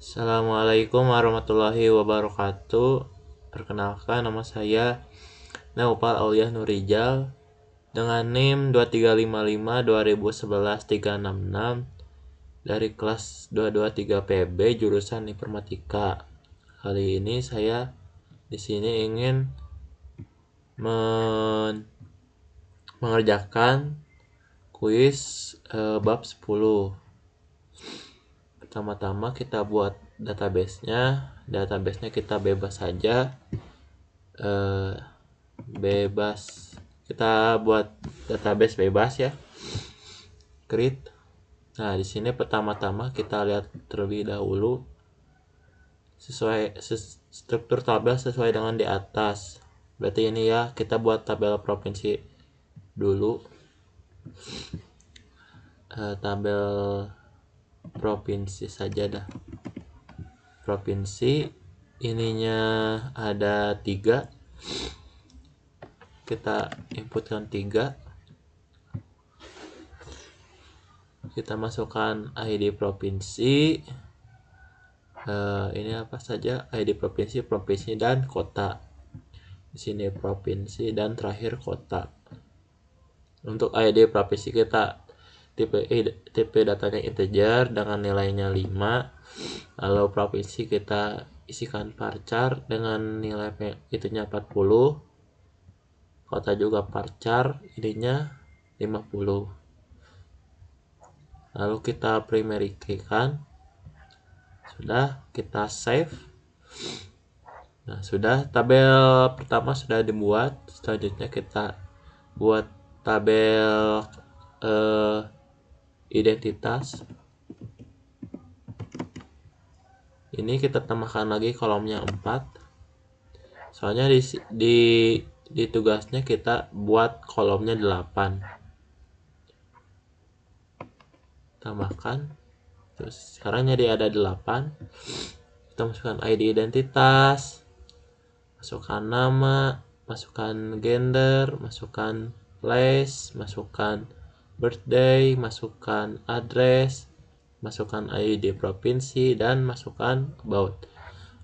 Assalamualaikum warahmatullahi wabarakatuh. Perkenalkan, nama saya Naufal Auliah Nurijal dengan NIM 2355366 dari kelas 223 PB jurusan Informatika. Kali ini saya di sini ingin mengerjakan kuis bab 10. Pertama-tama kita buat databasenya kita bebas saja, kita buat database bebas ya, create. Nah, di sini pertama-tama kita lihat terlebih dahulu struktur tabel sesuai dengan di atas. Berarti ini ya, kita buat tabel provinsi dulu. Tabel provinsi saja dah. Provinsi ininya ada 3, kita inputkan 3, kita masukkan ID provinsi, ini apa saja, ID provinsi dan kota. Di sini provinsi dan terakhir kota. Untuk ID provinsi kita tipe datanya integer dengan nilainya 5. Lalu provinsi kita isikan varchar dengan nilai itunya 40. Kota juga varchar, ininya 50. Lalu kita primary key-kan. Sudah, kita save. Nah, sudah, tabel pertama sudah dibuat. Selanjutnya kita buat tabel identitas. Ini kita tambahkan lagi kolomnya 4. Soalnya di tugasnya kita buat kolomnya 8. Tambahkan. Terus sekarang jadi ada 8. Kita masukkan ID identitas, masukkan nama, masukkan gender, masukkan place, masukkan birthday, masukkan address, masukkan ID provinsi, dan masukkan about.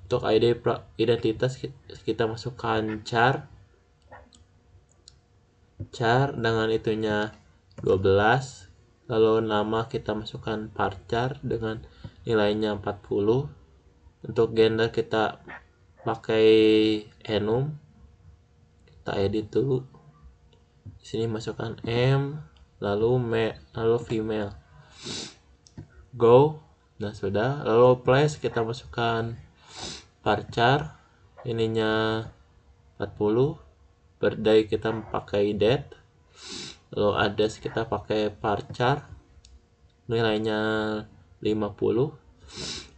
Untuk ID identitas kita masukkan char dengan itunya 12. Lalu nama kita masukkan varchar dengan nilainya 40. Untuk gender kita pakai enum, kita edit dulu. Di sini masukkan M, lalu female. Go. Nah, sudah. Lalu place kita masukkan varchar, ininya 40. Birthday kita pakai date. Lalu address kita pakai varchar, nilainya 50.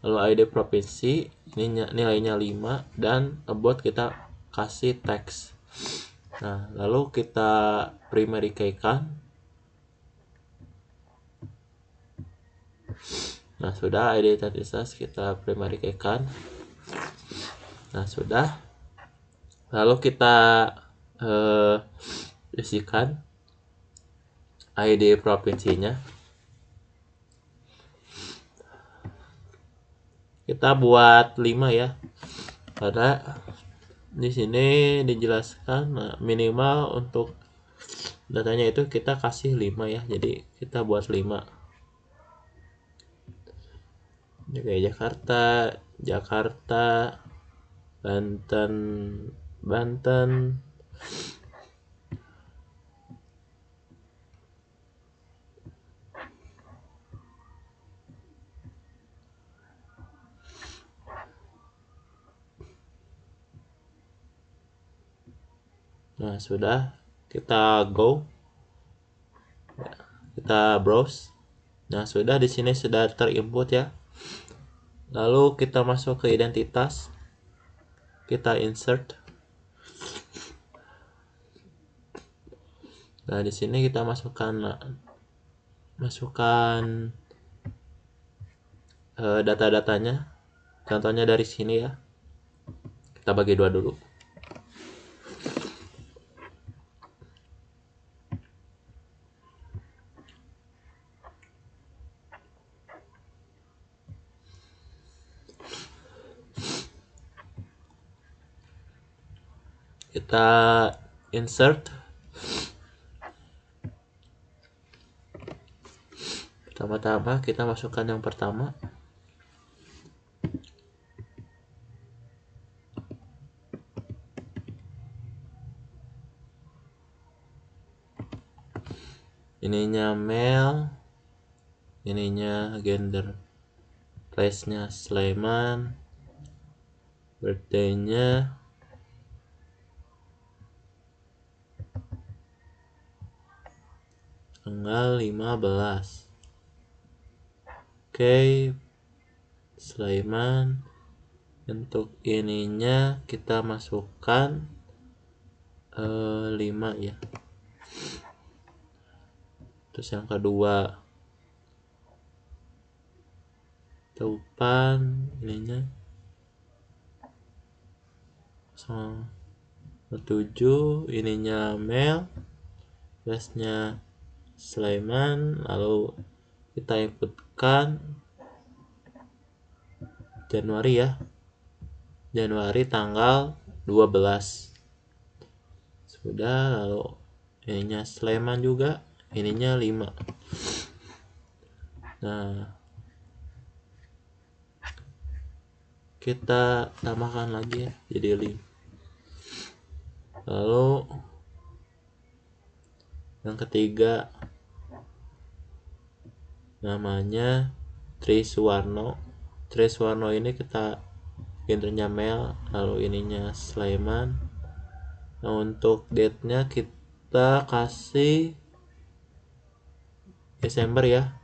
Lalu ID provinsi, ini nilainya 5, dan about kita kasih teks. Nah, lalu kita primary key-kan. Nah, sudah, ID identitas kita primary key-kan. Nah, sudah. Lalu kita isikan ID provinsinya. Kita buat 5 ya. Karena di sini dijelaskan minimal untuk datanya itu kita kasih 5 ya. Jadi kita buat 5. DKI Jakarta, Banten. Nah, sudah, kita go. Kita browse. Nah, sudah, di sini sudah terinput ya. Lalu kita masuk ke identitas. Kita insert. Nah, di sini kita masukkan data-datanya. Contohnya dari sini ya. Kita bagi 2 dulu. Kita insert. Pertama-tama kita masukkan yang pertama. Ininya male, ininya gender, place-nya Sulaiman, birthday-nya tanggal 15. Oke, Sulaiman. Untuk ininya kita masukkan 5 ya. Terus yang kedua Taupan, ininya 7, ininya male, place-nya Sulaiman, lalu kita inputkan Januari ya. Januari tanggal 12. Sudah, lalu ininya Sulaiman juga, ininya 5. Nah, kita tambahkan lagi ya, jadi 5. Lalu yang ketiga namanya Triswarno. Triswarno ini kita gendernya male, lalu ininya Sulaiman. Nah, untuk date-nya kita kasih Desember ya.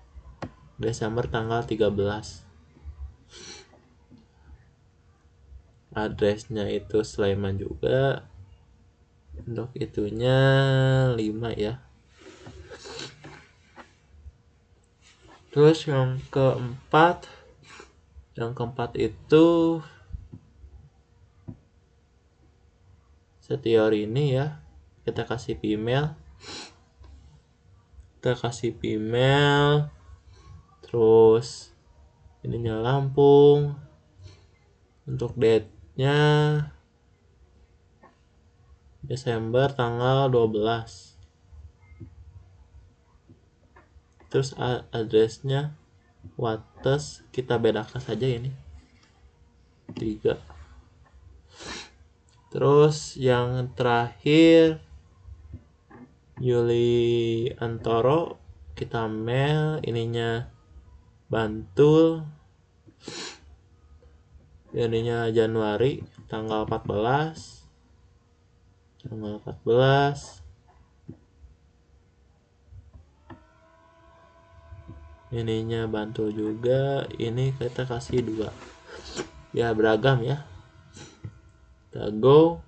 Desember tanggal 13. Address-nya itu Sulaiman juga. Untuk itunya 5 ya. Terus yang keempat itu setior ini ya. Kita kasih female. Terus ininya Lampung. Untuk date-nya Desember tanggal 12. Terus address-nya Wates, kita bedakan saja ini 3. Terus yang terakhir Yuli Antoro, kita mail, ininya Bantul, ininya Januari tanggal 14. Ininya Bantul juga, ini kita kasih 2 ya, beragam ya. Kita go,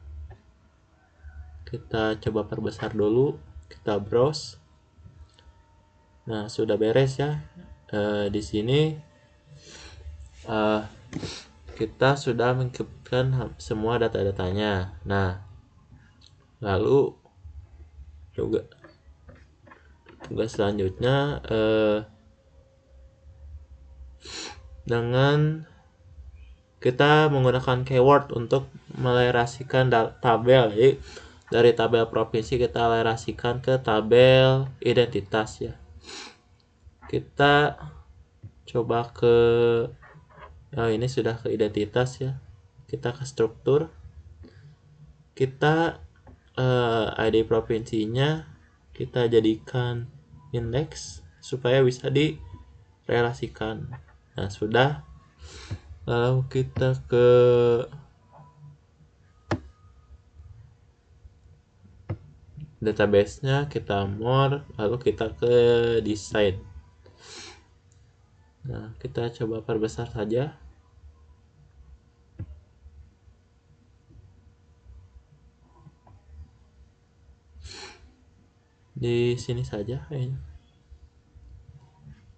kita coba perbesar dulu, kita browse. Nah, sudah beres ya. Di sini kita sudah mengirimkan semua data-datanya. Nah, lalu juga tugas selanjutnya dengan kita menggunakan keyword untuk melerasikan tabel. Jadi dari tabel provinsi kita lerasikan ke tabel identitas ya. Kita coba ke ini sudah ke identitas ya. Kita ke struktur. Kita ID provinsinya kita jadikan indeks supaya bisa direlasikan. Nah, sudah. Lalu kita ke database-nya, kita more, lalu kita ke design. Nah, kita coba perbesar saja. Di sini saja kayaknya.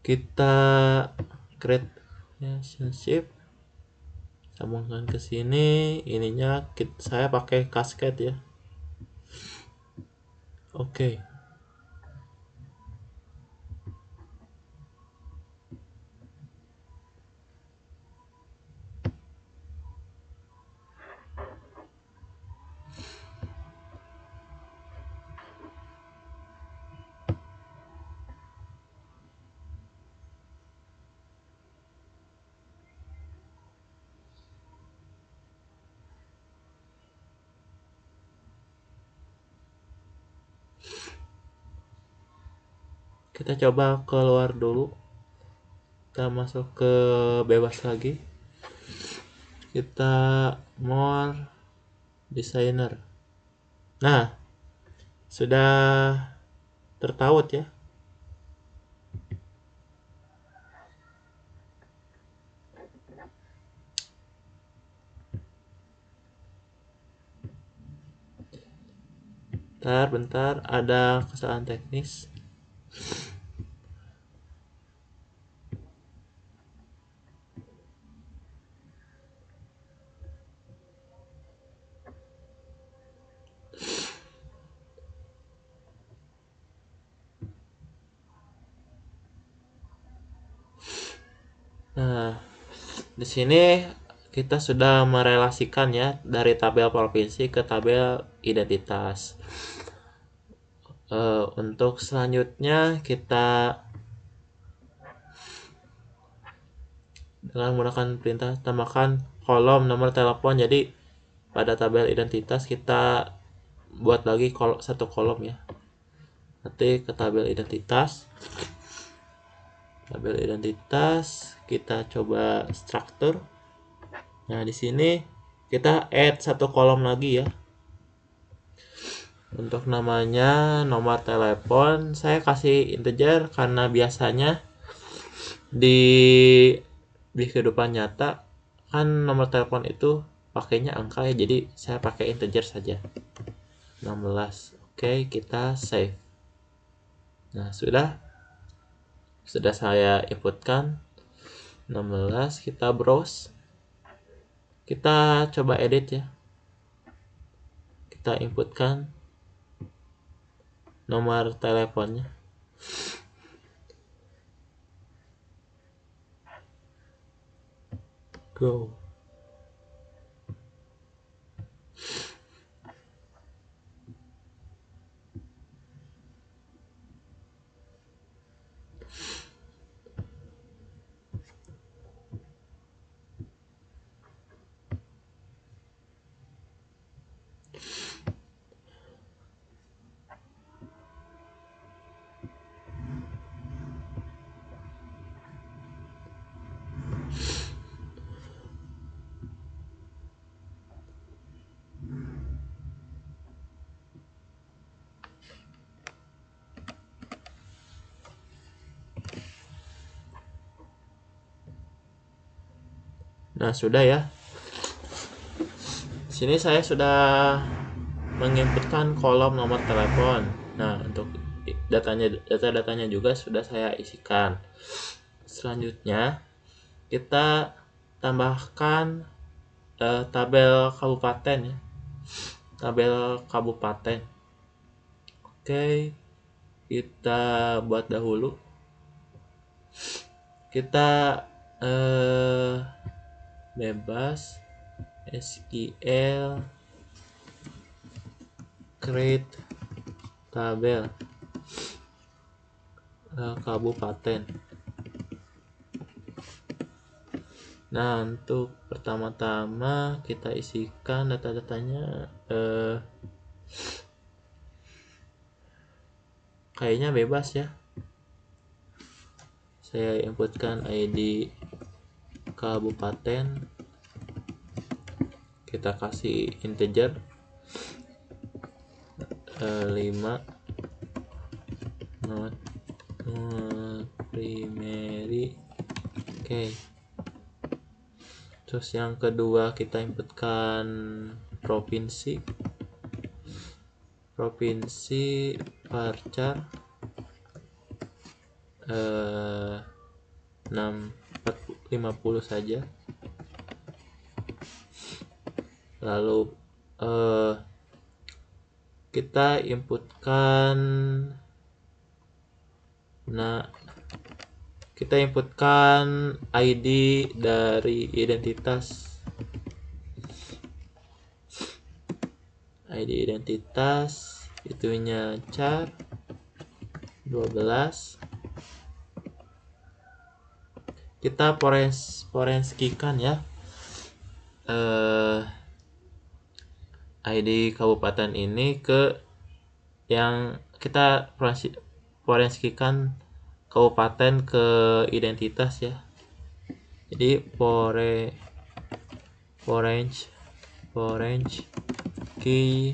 Kita create relationship, sambungkan ke sini. Ininya saya pakai cascade ya. Oke. Kita coba keluar dulu, kita masuk ke bebas lagi, kita more designer. Nah, sudah tertaut ya. Bentar, ada kesalahan teknis. Nah, di sini kita sudah merelasikan ya dari tabel provinsi ke tabel identitas. Untuk selanjutnya kita dengan menggunakan perintah tambahkan kolom nomor telepon. Jadi pada tabel identitas kita buat lagi satu kolom ya. Nanti ke tabel identitas. Tabel identitas kita coba struktur. Nah, di sini kita add satu kolom lagi ya. Untuk namanya nomor telepon saya kasih integer karena biasanya di kehidupan nyata kan nomor telepon itu pakainya angka ya, jadi saya pakai integer saja 16. Oke, kita save. Nah, sudah saya inputkan 16, kita browse, kita coba edit ya, kita inputkan nomor teleponnya. Go. Nah, sudah ya. Sini saya sudah menginputkan kolom nomor telepon. Nah, untuk data-datanya juga sudah saya isikan. Selanjutnya kita tambahkan tabel kabupaten ya. Tabel kabupaten. Oke, kita buat dahulu. Kita bebas SQL create tabel kabupaten. Nah, untuk pertama-tama kita isikan data-datanya kayaknya bebas ya. Saya inputkan ID kabupaten, kita kasih integer 5 not primary. Oke. Terus yang kedua kita inputkan provinsi varchar 50 saja. Lalu kita inputkan ID dari identitas. ID identitas itunya char 12. Kita forensikan ya ID kabupaten ini ke yang kita forensikan kabupaten ke identitas ya. Jadi Orange key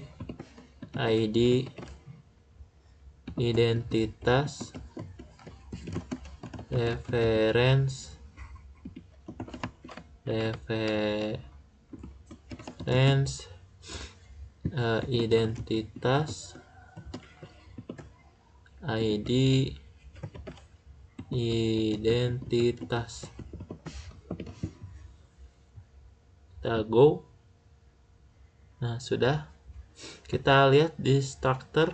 ID identitas reference identitas ID identitas. Kita go. Nah, sudah. Kita lihat di structure.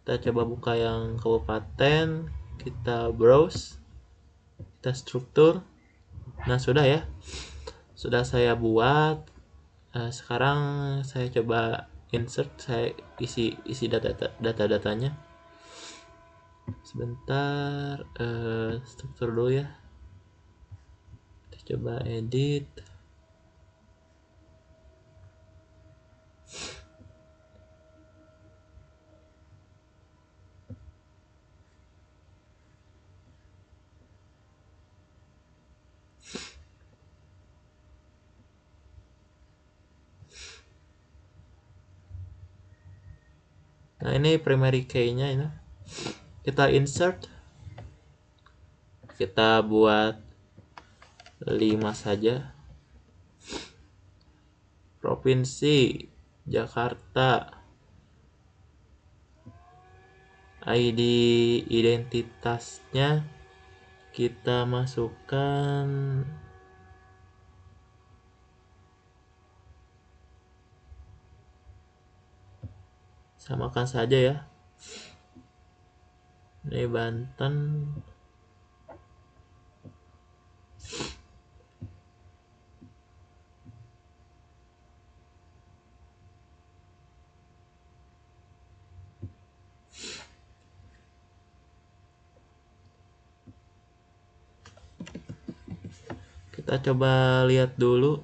Kita coba buka yang kabupaten, kita browse, kita struktur. Nah, sudah ya. Sudah saya buat. Sekarang saya coba insert, saya isi data-datanya. Sebentar, struktur dulu ya. Kita coba edit. Nah, ini primary key-nya ini. Kita insert. Kita buat 5 saja. Provinsi Jakarta. ID identitasnya kita masukkan samakan saja ya. Ini Banten. Kita coba lihat dulu.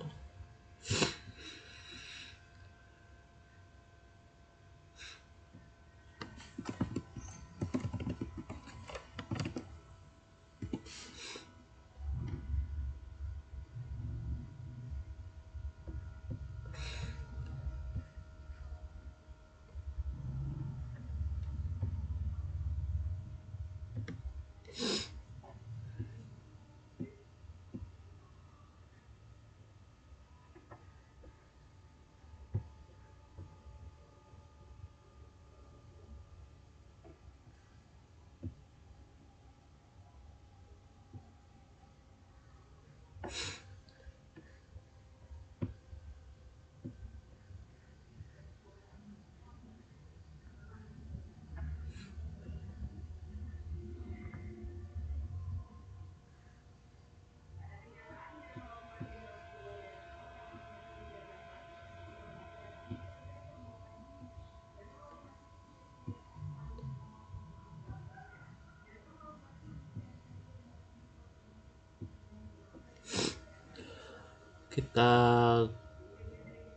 Kita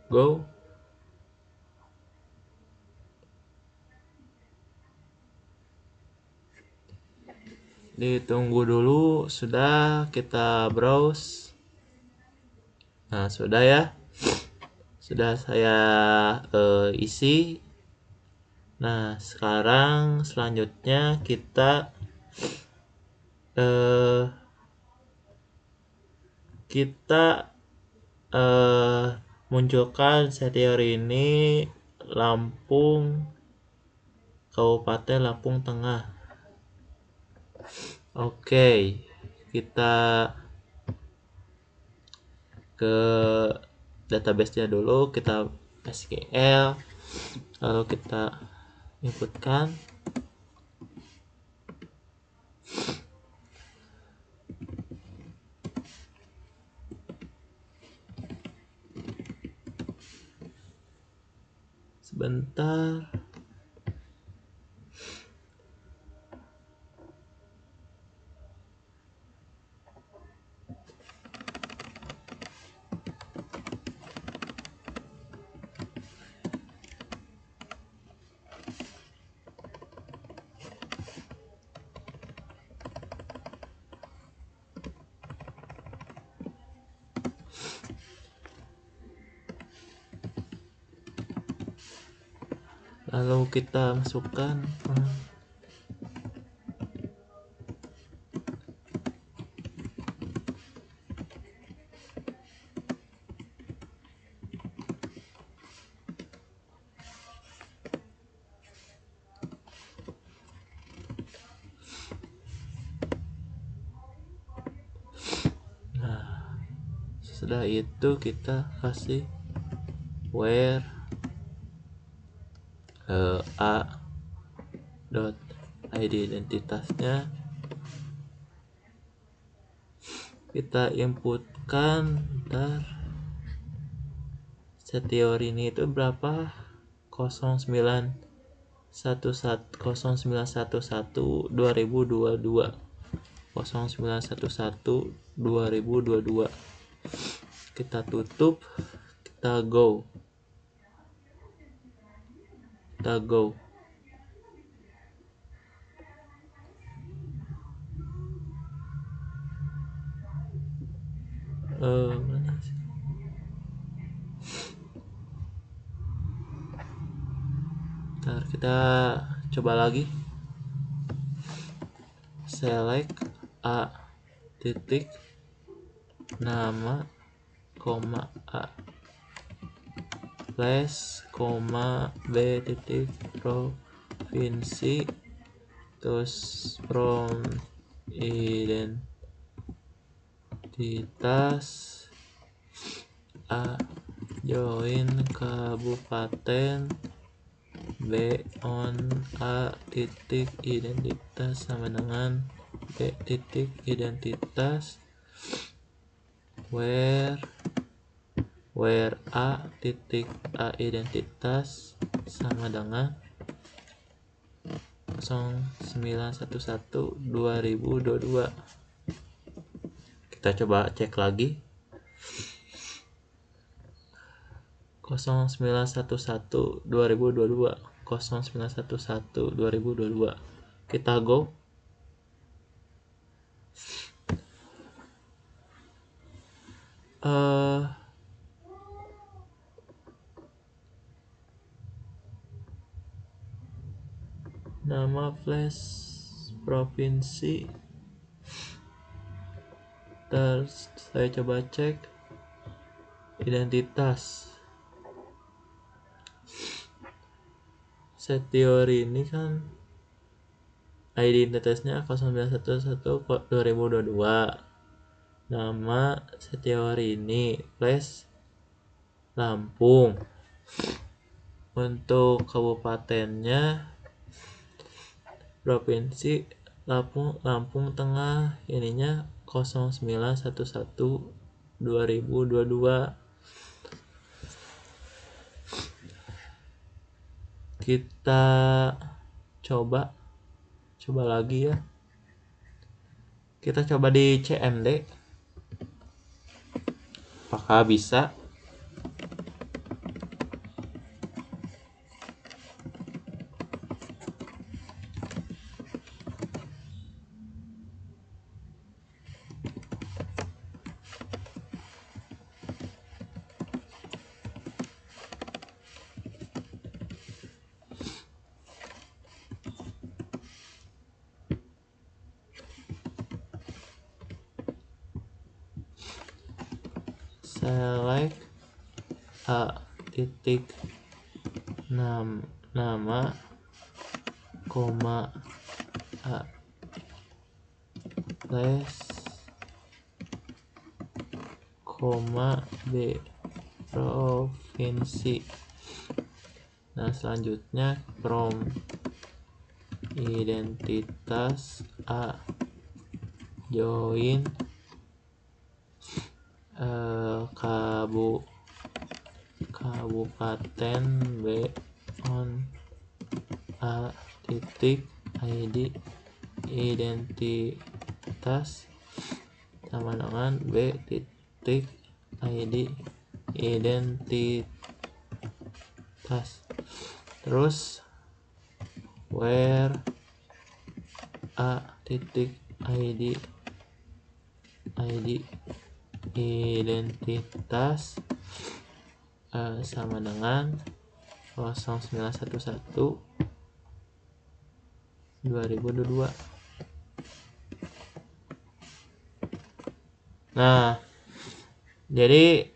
go. Ditunggu dulu, sudah kita browse. Nah, sudah ya. Sudah saya isi. Nah, sekarang selanjutnya kita munculkan setir ini Lampung, Kabupaten Lampung Tengah. Oke, kita ke database-nya dulu, kita SQL, lalu kita inputkan. Sebentar. lalu kita masukkan setelah itu kita kasih where a dot id identitasnya, kita inputkan set teori ini itu berapa, 0911 2022 kita tutup, kita go mana sih? Ntar kita coba lagi, select a titik nama koma a slash koma b titik provinsi, terus from identitas a join kabupaten b on a titik identitas sama dengan b titik identitas where a titik a identitas sama dengan 0911 2022. Kita coba cek lagi, 0911 2022 0911 2022. Kita go. Nama flash provinsi, terus saya coba cek identitas. Set teori ini kan ID identitasnya 0911 2022. Nama set teori ini flash Lampung. Untuk kabupatennya provinsi Lampung Tengah, ininya 0911 2022. Kita coba lagi ya. Kita coba di CMD, apakah bisa? Select a titik nama koma a slash koma b provinsi. Nah selanjutnya from identitas a join kabupaten b on a titik id identitas sama dengan b titik id identitas, terus where a titik id identitas sama dengan 0911 2022. Nah, jadi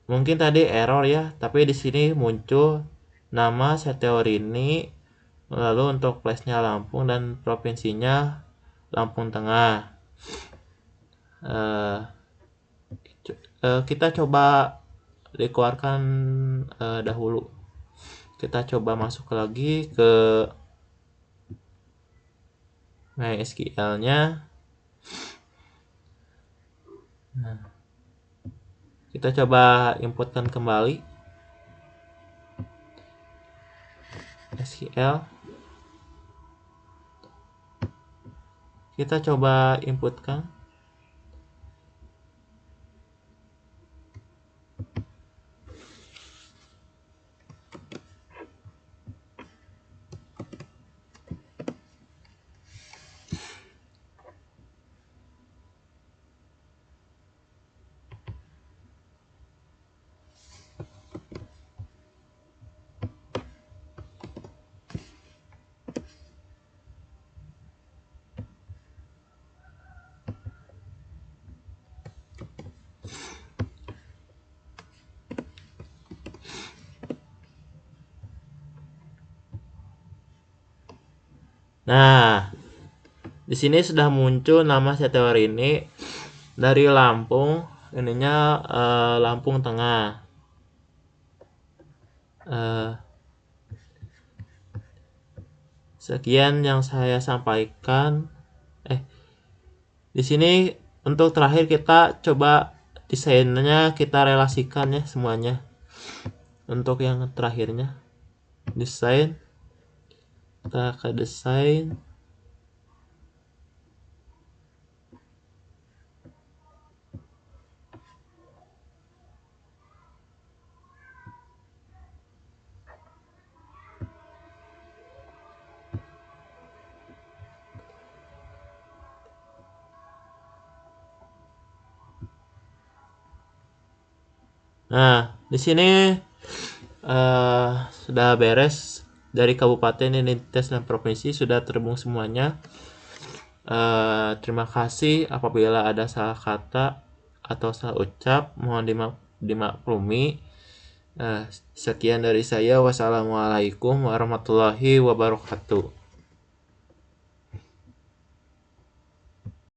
mungkin tadi error ya, tapi di sini muncul nama Seteorini, lalu untuk place-nya Lampung dan provinsinya Lampung Tengah. Kita coba dikeluarkan dahulu. Kita coba masuk lagi ke MySQL-nya. Nah, kita coba inputkan kembali SQL. Kita coba inputkan. Nah, di sini sudah muncul nama Seteorini dari Lampung, ininya Lampung Tengah. Sekian yang saya sampaikan. Di sini untuk terakhir kita coba desainnya kita relasikan ya semuanya. Untuk yang terakhirnya desain, kita ke desain. Nah, di sini sudah beres dari kabupaten, entitas, dan provinsi sudah terhubung semuanya. Terima kasih apabila ada salah kata atau salah ucap, mohon dimaklumi. Sekian dari saya. Wassalamualaikum warahmatullahi wabarakatuh.